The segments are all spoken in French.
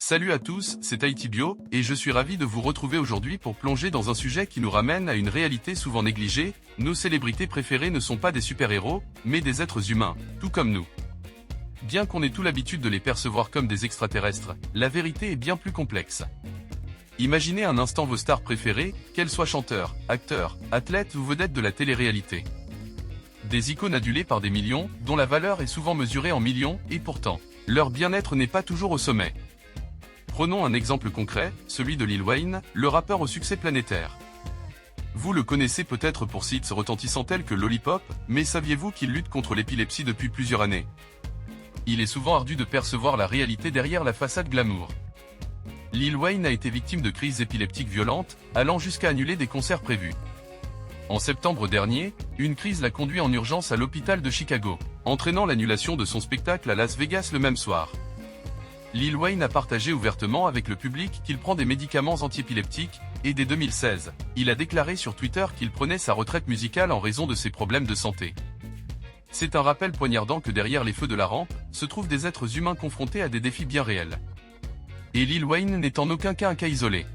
Salut à tous, c'est Haïti Bio, et je suis ravi de vous retrouver aujourd'hui pour plonger dans un sujet qui nous ramène à une réalité souvent négligée. Nos célébrités préférées ne sont pas des super-héros, mais des êtres humains, tout comme nous. Bien qu'on ait tout l'habitude de les percevoir comme des extraterrestres, la vérité est bien plus complexe. Imaginez un instant vos stars préférées, qu'elles soient chanteurs, acteurs, athlètes ou vedettes de la télé-réalité. Des icônes adulées par des millions, dont la valeur est souvent mesurée en millions, et pourtant, leur bien-être n'est pas toujours au sommet. Prenons un exemple concret, celui de Lil Wayne, le rappeur au succès planétaire. Vous le connaissez peut-être pour hits retentissants tels que Lollipop, mais saviez-vous qu'il lutte contre l'épilepsie depuis plusieurs années? Il est souvent ardu de percevoir la réalité derrière la façade glamour. Lil Wayne a été victime de crises épileptiques violentes, allant jusqu'à annuler des concerts prévus. En septembre dernier, une crise l'a conduit en urgence à l'hôpital de Chicago, entraînant l'annulation de son spectacle à Las Vegas le même soir. Lil Wayne a partagé ouvertement avec le public qu'il prend des médicaments antiépileptiques, et dès 2016, il a déclaré sur Twitter qu'il prenait sa retraite musicale en raison de ses problèmes de santé. C'est un rappel poignardant que derrière les feux de la rampe, se trouvent des êtres humains confrontés à des défis bien réels. Et Lil Wayne n'est en aucun cas un cas isolé.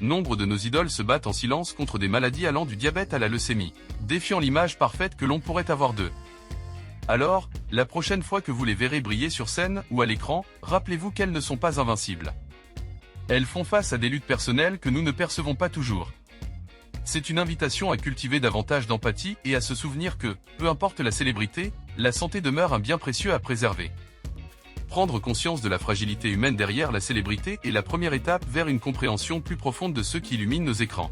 Nombre de nos idoles se battent en silence contre des maladies allant du diabète à la leucémie, défiant l'image parfaite que l'on pourrait avoir d'eux. Alors, la prochaine fois que vous les verrez briller sur scène ou à l'écran, rappelez-vous qu'elles ne sont pas invincibles. Elles font face à des luttes personnelles que nous ne percevons pas toujours. C'est une invitation à cultiver davantage d'empathie et à se souvenir que, peu importe la célébrité, la santé demeure un bien précieux à préserver. Prendre conscience de la fragilité humaine derrière la célébrité est la première étape vers une compréhension plus profonde de ceux qui illuminent nos écrans.